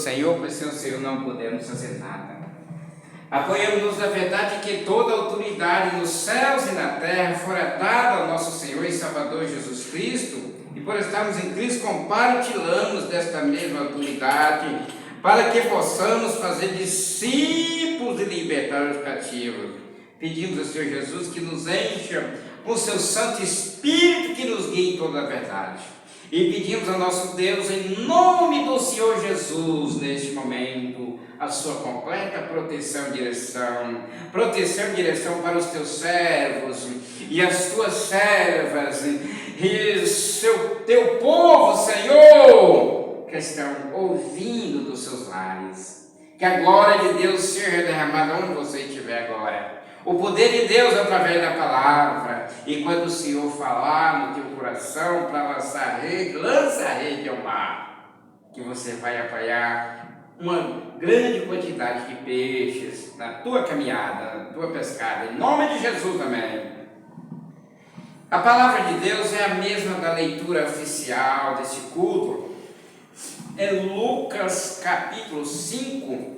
Senhor, pois sem o Senhor não podemos fazer nada. Apoiamos-nos na verdade que toda autoridade nos céus e na terra fora dada ao nosso Senhor e Salvador Jesus Cristo, e por estarmos em Cristo compartilhamos desta mesma autoridade, para que possamos fazer discípulos e libertar os cativos. Pedimos ao Senhor Jesus que nos encha com o seu Santo Espírito, que nos guie em toda a verdade. E pedimos ao nosso Deus, em nome do Senhor Jesus, neste momento, a sua completa proteção e direção para os teus servos e as tuas servas e teu povo, Senhor, que estão ouvindo dos seus lares. Que a glória de Deus seja derramada onde você estiver agora. O poder de Deus através da palavra. E quando o Senhor falar no teu coração para lançar a rede, lança a rede ao mar, que você vai apanhar uma grande quantidade de peixes na tua caminhada, na tua pescada. Em nome de Jesus, amém. A palavra de Deus é a mesma da leitura oficial desse culto. É Lucas capítulo 5,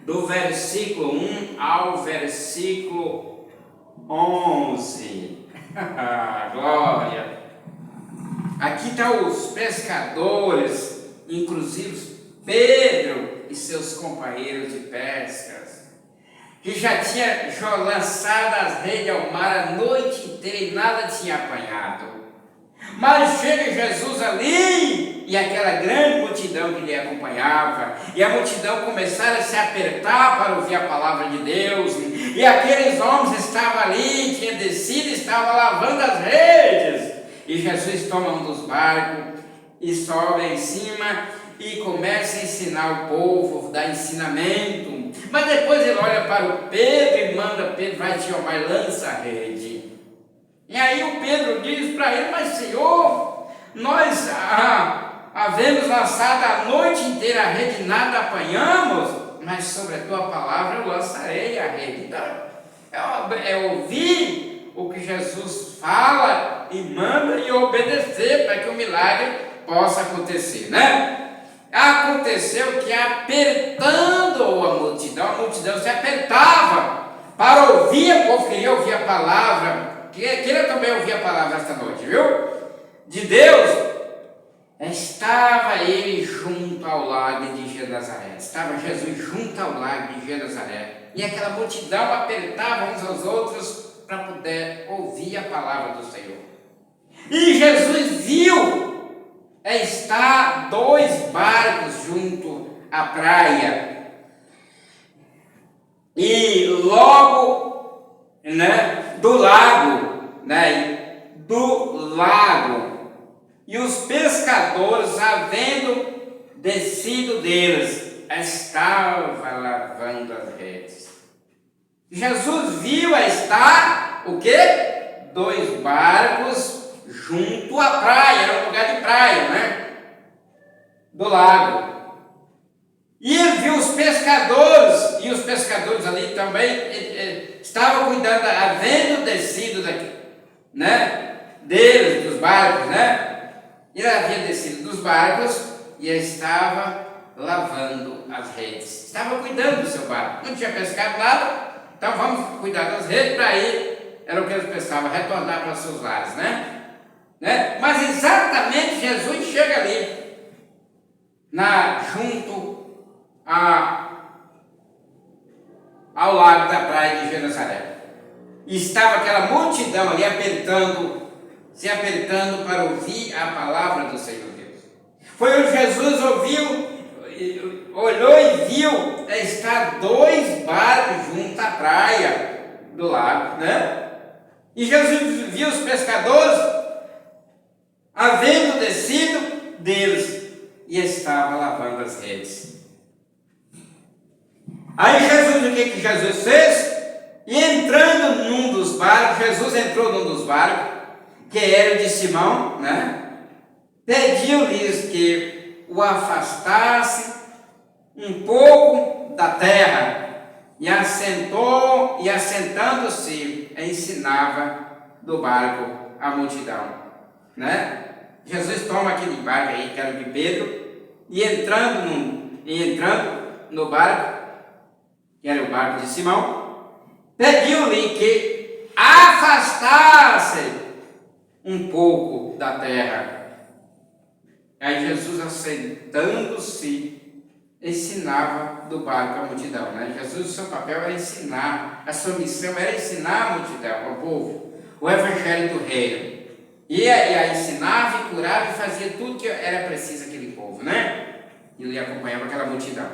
do versículo 1 ao versículo 11. Glória! Aqui estão os pescadores, inclusive Pedro e seus companheiros de pescas, que já tinha lançado as redes ao mar a noite inteira e nada tinha apanhado. Mas chega Jesus ali e aquela grande multidão que lhe acompanhava, e a multidão começaram a se apertar para ouvir a palavra de Deus, e aqueles homens estavam ali, tinham descido, estavam lavando as redes, e Jesus toma um dos barcos e sobe em cima e começa a ensinar o povo, dá ensinamento. Mas depois ele olha para o Pedro e manda Pedro, vai te amar, lança a rede. E aí o Pedro diz para ele, mas Senhor, nós havemos lançado a noite inteira a rede e nada apanhamos, mas sobre a tua palavra eu lançarei a rede. Então, é ouvir o que Jesus fala e manda e obedecer para que o milagre possa acontecer, né? Aconteceu que apertando a multidão se apertava para ouvir, o povo queria ouvir a palavra, queria também ouvir a palavra esta noite, viu? De Deus. Estava ele junto ao lago de Genezaré, estava Jesus junto ao lago de Genezaré, e aquela multidão apertava uns aos outros para poder ouvir a palavra do Senhor. E Jesus viu estar dois barcos junto à praia, e logo, do lago, e os pescadores, havendo descido deles, estavam lavando as redes. Jesus viu estar o quê? Dois barcos junto à praia, era um lugar de praia, do lago. E ele viu os pescadores, e os pescadores ali também estavam cuidando, havendo descido daqui, deles, dos barcos, Ele havia descido dos barcos e estava lavando as redes. Estava cuidando do seu barco. Não tinha pescado nada, então vamos cuidar das redes para ir. Era o que eles pensavam, retornar para os seus lares, Mas exatamente Jesus chega ali, junto ao lago da praia de Genezaré. E estava aquela multidão ali se apertando para ouvir a palavra do Senhor Deus. Foi onde Jesus olhou e viu estar dois barcos junto à praia do lago, E Jesus viu os pescadores havendo descido deles e estava lavando as redes. Aí Jesus, o que Jesus fez? E entrando num dos barcos, Jesus entrou num dos barcos, que era de Simão, pediu-lhes que o afastasse um pouco da terra, e assentando-se, ensinava do barco a multidão, Jesus toma aquele barco aí, que era de Pedro, e entrando e entrando no barco, que era o barco de Simão, pediu-lhe que afastasse um pouco da terra. Aí Jesus, assentando-se, ensinava do barco a multidão, né? Jesus, o seu papel era ensinar, a sua missão era ensinar a multidão, ao povo, o evangelho do reino. Ia ensinava e curava e fazia tudo que era preciso aquele povo, né? E ele acompanhava aquela multidão.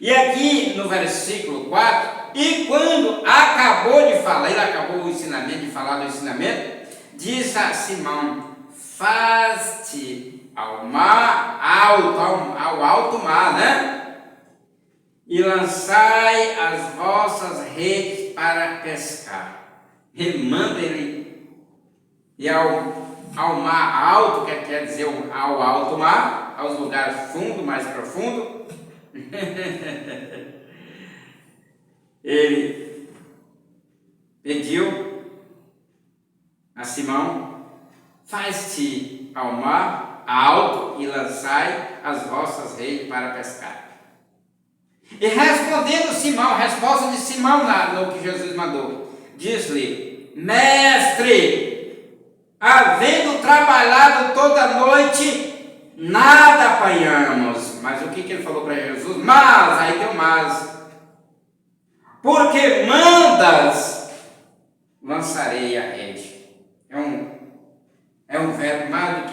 E aqui no versículo 4, e quando acabou de falar, ele acabou o ensinamento, de falar do ensinamento, diz a Simão: faz-te ao mar, ao alto mar, né? E lançai as vossas redes para pescar. Ele manda ele ir ao mar alto, que quer dizer ao alto mar, aos lugares fundos, mais profundos. Ele pediu a Simão: faz-te ao mar alto e lançai as vossas redes para pescar. E respondendo Simão, a resposta de Simão no que Jesus mandou, diz-lhe: mestre, havendo trabalhado toda a noite, nada apanhamos. Mas o que ele falou para Jesus? Mas, aí tem um mas. Porque mandas, lançarei a rede. É um verbo mais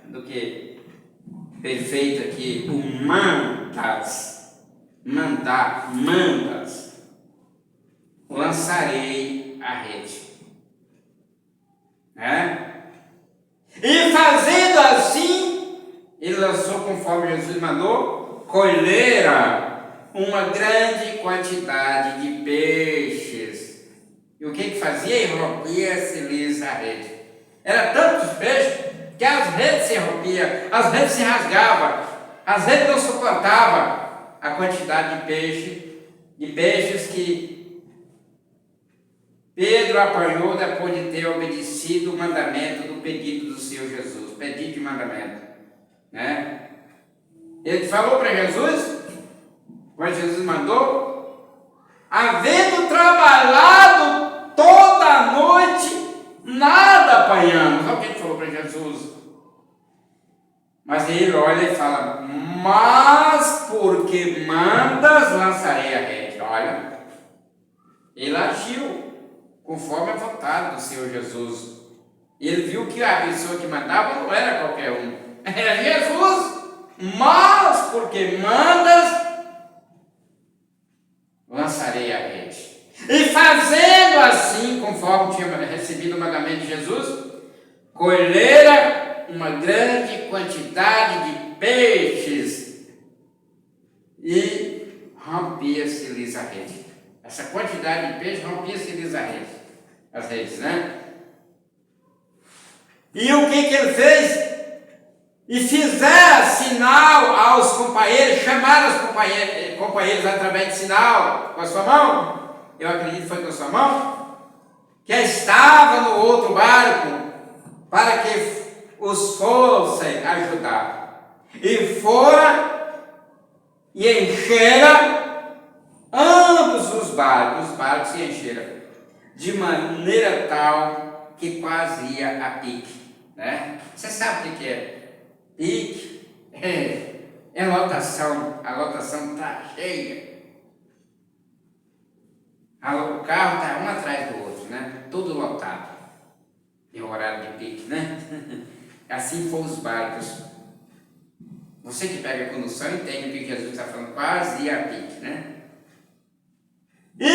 do que perfeito aqui. O mandas, mandar, mandas, lançarei a rede. E fazendo assim, ele lançou, conforme Jesus mandou, colheram uma grande quantidade de peixes. E o que fazia? Ele rompia-se-lhes a rede. Era tantos peixes que as redes se rompiam, as redes se rasgavam, as redes não suportavam a quantidade de peixes que Pedro apanhou depois de ter obedecido o mandamento do pedido do Senhor Jesus, pedido de mandamento, né? Ele falou para Jesus, quando Jesus mandou, havendo trabalhado toda a noite, nada apanhamos. Olha o que ele falou para Jesus. Mas ele olha e fala: mas porque mandas, lançarei a rede. Olha, ele agiu conforme a vontade do Senhor Jesus. Ele viu que a pessoa que mandava não era qualquer um, era Jesus. Mas porque mandas, lançarei a rede. E fazendo assim, conforme tinha recebido o mandamento de Jesus, colhera uma grande quantidade de peixes e rompia-se-lhes a rede. Essa quantidade de peixes rompia-se-lhes as redes, né? E o que ele fez? E fizeram sinal aos companheiros, chamaram os companheiros através de sinal com a sua mão. Eu acredito que foi com a sua mão, que estava no outro barco, para que os fossem ajudar. E foram e encheram ambos os barcos se encheram, de maneira tal que quase ia a pique, né? Você sabe o que é pique? É lotação, a lotação está cheia. O carro está um atrás do outro, né? Tudo lotado. Tem o horário de pique, né? Assim foram os barcos. Você que pega a condução entende o que Jesus está falando, quase ia a pique, né? E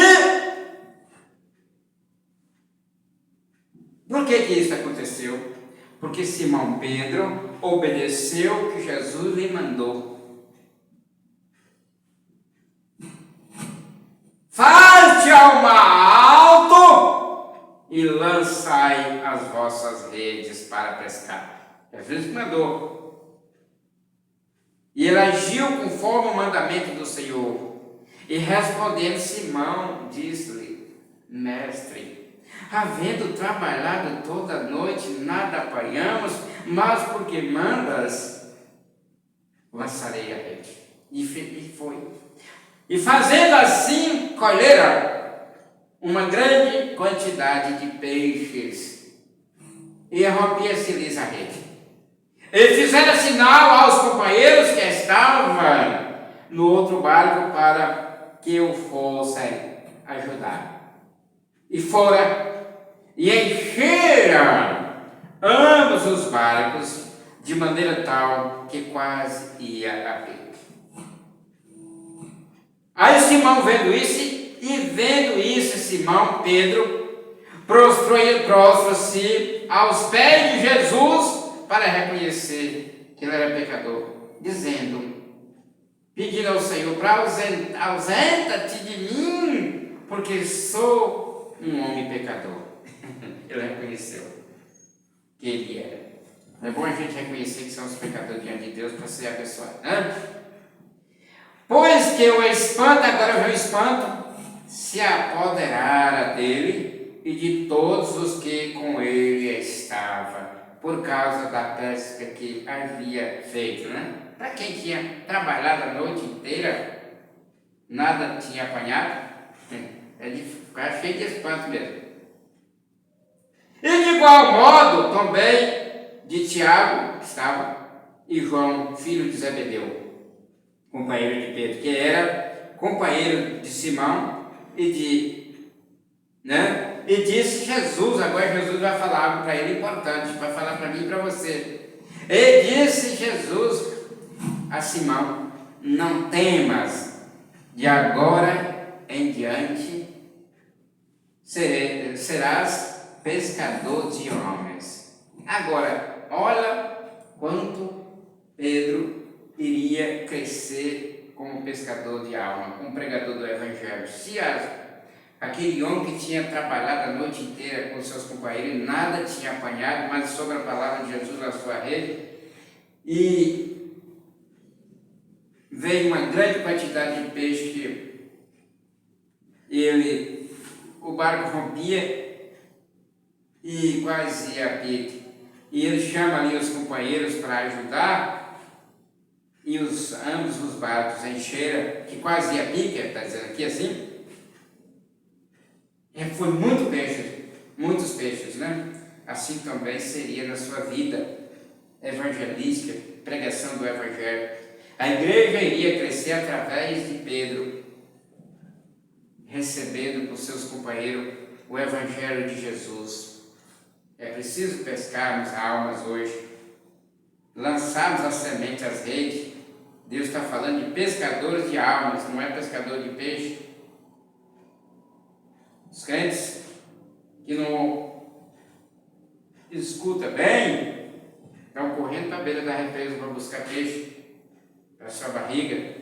por que isso aconteceu? Porque Simão Pedro obedeceu o que Jesus lhe mandou. Faz-te ao mar alto e lançai as vossas redes para pescar. Jesus mandou. E ele agiu conforme o mandamento do Senhor. E respondendo Simão, disse-lhe: mestre, havendo trabalhado toda a noite, nada apanhamos, mas porque mandas, lançarei a rede. E foi. E fazendo assim, colheram uma grande quantidade de peixes. E rompia-se-lhes a rede. Eles fizeram sinal aos companheiros que estavam no outro barco para que o fossem ajudar. E foram e encheram ambos os barcos de maneira tal que quase ia a pique. Aí Simão vendo isso, Simão, Pedro, prostra-se aos pés de Jesus para reconhecer que ele era pecador, dizendo, pedindo ao Senhor para ausenta-te de mim, porque sou um homem pecador. Ele reconheceu que ele era. É bom a gente reconhecer que somos pecadores diante de Deus para ser abençoado, né? Pois que o espanto, agora vem o espanto, se apoderara dele e de todos os que com ele estavam, por causa da pesca que havia feito, né? Para quem tinha trabalhado a noite inteira, nada tinha apanhado, é de ficar cheio de espanto mesmo. E de igual modo também de Tiago, que estava, e João, filho de Zebedeu, companheiro de Pedro, que era companheiro de Simão e disse Jesus, agora Jesus vai falar algo para ele importante, vai falar para mim e para você. E disse Jesus a Simão, não temas, de agora em diante serás pescador de homens. Agora, olha quanto Pedro iria crescer como pescador de alma, como pregador do Evangelho. Se aquele homem que tinha trabalhado a noite inteira com seus companheiros, nada tinha apanhado, mas sobre a palavra de Jesus na sua rede, e veio uma grande quantidade de peixe que o barco rompia e quase ia a pique. E ele chama ali os companheiros para ajudar, e ambos os barcos encheram, que quase ia a pique, está dizendo aqui assim. Foi muitos peixes, né? Assim também seria na sua vida evangelística, pregação do Evangelho. A igreja iria crescer através de Pedro, recebendo por seus companheiros o Evangelho de Jesus. É preciso pescarmos almas hoje, lançarmos a semente às redes. Deus está falando de pescadores de almas, não é pescador de peixe. Os crentes que não escutam bem, estão correndo para a beira da represa para buscar peixe para a sua barriga,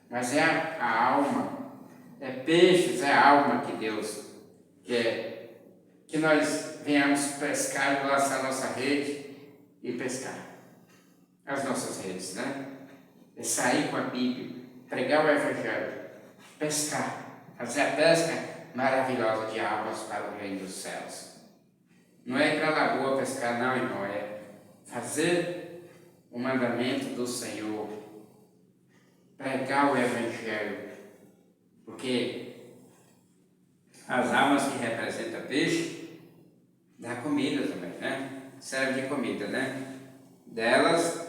mas é a alma, é peixes, é a alma que Deus quer que nós venhamos pescar, lançar nossa rede e pescar as nossas redes, né? É sair com a Bíblia, pregar o Evangelho, pescar, fazer a pesca maravilhosa de almas para o reino dos céus. Não é ir para a lagoa pescar, não, irmão, é fazer o mandamento do Senhor, pregar o Evangelho, porque as almas que representam peixe dá comida também, né? Serve de comida, né? Delas,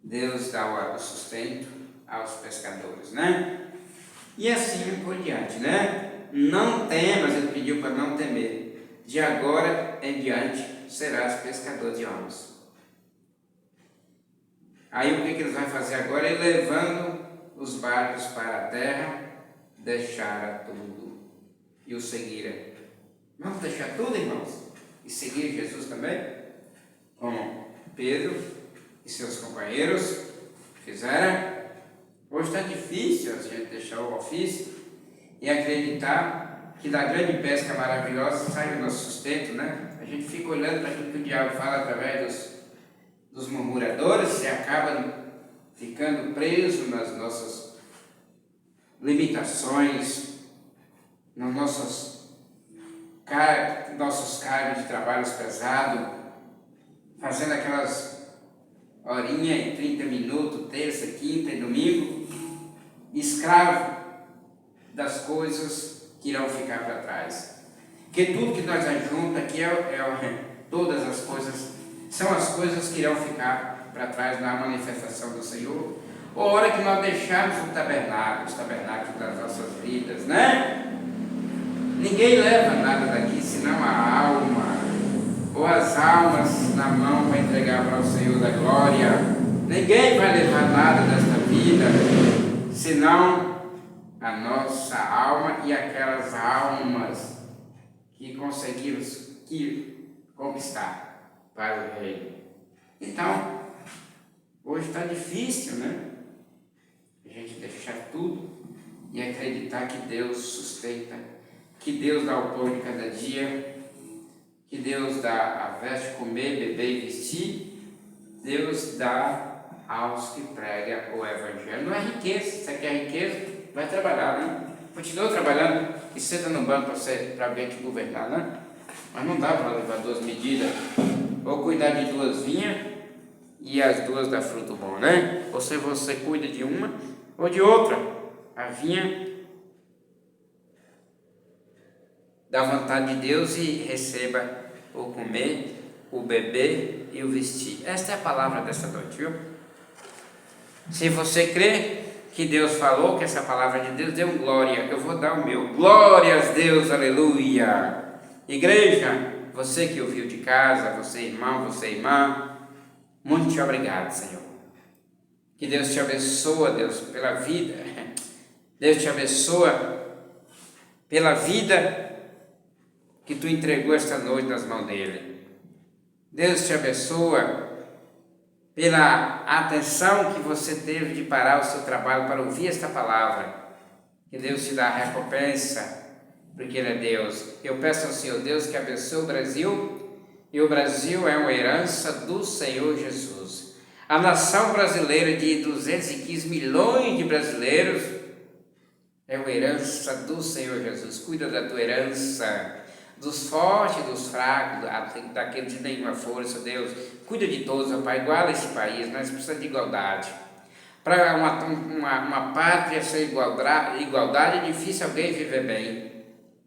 Deus dá o sustento aos pescadores, né? E assim por diante, né? Não temas, ele pediu para não temer. De agora em diante serás pescador de homens. Aí o que eles vão fazer agora? Ele levando os barcos para a terra, deixaram tudo e o seguiram. Vamos deixar tudo, irmãos? E seguir Jesus também? Como Pedro e seus companheiros fizeram. Hoje está difícil a gente deixar o ofício e acreditar que da grande pesca maravilhosa sai o nosso sustento, né? A gente fica olhando para aquilo que o diabo fala através dos murmuradores e acaba ficando preso nas nossas limitações, nos nossos cargos de trabalho pesados, fazendo aquelas horinha e 30 minutos, terça, quinta e domingo, escravo das coisas que irão ficar para trás. Porque tudo que nós ajunta aqui todas as coisas, são as coisas que irão ficar para trás na manifestação do Senhor, ou a hora que nós deixarmos os tabernáculos das nossas vidas, né? Ninguém leva nada daqui senão a alma, ou as almas na mão para entregar para o Senhor da glória. Ninguém vai levar nada desta vida senão a nossa alma e aquelas almas que conseguimos conquistar para o reino. Então, hoje está difícil, né? A gente deixar tudo e acreditar que Deus sustenta, que Deus dá o pão de cada dia, que Deus dá a veste comer, beber e vestir. Deus dá aos que pregam o Evangelho. Não é riqueza. Você quer riqueza? Vai trabalhar, né? Continua trabalhando e senta no banco para ver que governar, né? Mas não dá para levar duas medidas, ou cuidar de duas vinhas e as duas dá fruto bom, né? Ou se você cuida de uma ou de outra, a vinha da vontade de Deus e receba o comer, o beber e o vestir. Esta é a palavra dessa noite, viu? Se você crê que Deus falou, que essa palavra de Deus, dê um glória. Eu vou dar o meu. Glórias a Deus, aleluia. Igreja, você que ouviu de casa, você irmão, você irmã, muito obrigado, Senhor. Que Deus te abençoe, Deus, pela vida. Deus te abençoe pela vida que tu entregou esta noite nas mãos dele. Deus te abençoe pela atenção que você teve de parar o seu trabalho para ouvir esta palavra. Que Deus te dá a recompensa, porque Ele é Deus. Eu peço ao Senhor Deus que abençoe o Brasil, e o Brasil é uma herança do Senhor Jesus. A nação brasileira de 215 milhões de brasileiros é uma herança do Senhor Jesus. Cuida da tua herança, dos fortes, dos fracos, daqueles de nenhuma força, Deus. Cuida de todos, ó Pai, iguala esse país, nós precisamos de igualdade. Para uma pátria sem igualdade é difícil alguém viver bem.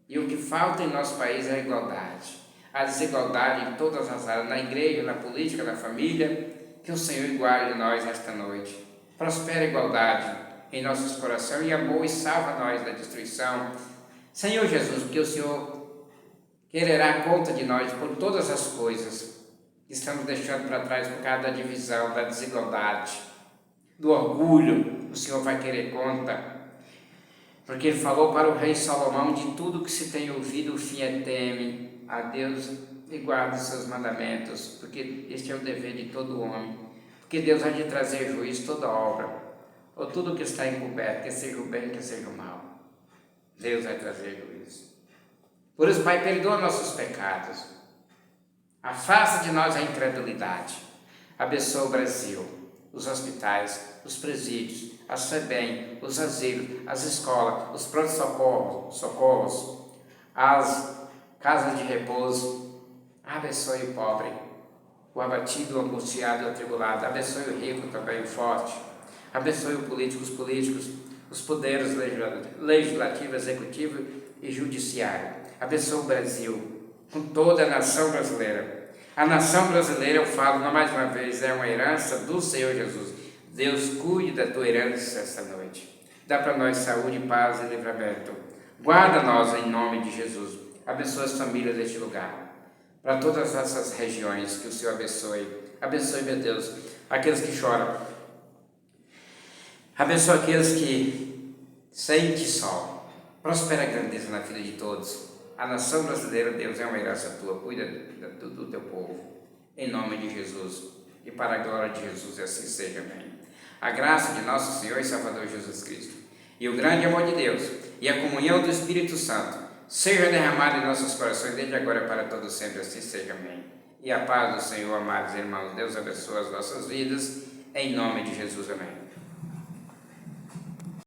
E o que falta em nosso país é a igualdade. A desigualdade em todas as áreas, na igreja, na política, na família. Que o Senhor iguale nós nesta noite. Prospera a igualdade em nossos corações e amor e salva nós da destruição. Senhor Jesus, porque o Senhor quererá conta de nós por todas as coisas que estamos deixando para trás por causa da divisão, da desigualdade, do orgulho. O Senhor vai querer conta, porque Ele falou para o rei Salomão: de tudo que se tem ouvido, o fim é teme a Deus e guarda os seus mandamentos, porque este é o dever de todo homem, porque Deus há de trazer juízo toda obra, ou tudo que está encoberto, quer seja o bem, quer seja o mal. Deus vai trazer juízo. Por isso, Pai, perdoa nossos pecados, afasta de nós a incredulidade, abençoa o Brasil, os hospitais, os presídios, as FEBEM, os asilos, as escolas, os pronto-socorros, as casas de repouso. Abençoe o pobre, o abatido, o angustiado e o atribulado. Abençoe o rico também, o forte. Abençoe os políticos, os poderes legislativo, executivo e judiciário. Abençoe o Brasil, com toda a nação brasileira. A nação brasileira, eu falo mais uma vez, é uma herança do Senhor Jesus. Deus cuide da tua herança esta noite. Dá para nós saúde, paz e livramento. Guarda nós em nome de Jesus. Abençoa as famílias deste lugar. Para todas essas regiões, que o Senhor abençoe. Abençoe, meu Deus, aqueles que choram. Abençoa aqueles que sentem sol. Prospera a grandeza na vida de todos. A nação brasileira, Deus, é uma herança tua. Cuida do teu povo. Em nome de Jesus. E para a glória de Jesus, assim seja. Amém. A graça de nosso Senhor e Salvador Jesus Cristo, e o grande amor de Deus, e a comunhão do Espírito Santo, seja derramada em nossos corações, desde agora para todos sempre, assim seja. Amém. E a paz do Senhor, amados irmãos, Deus abençoe as nossas vidas, em nome de Jesus. Amém.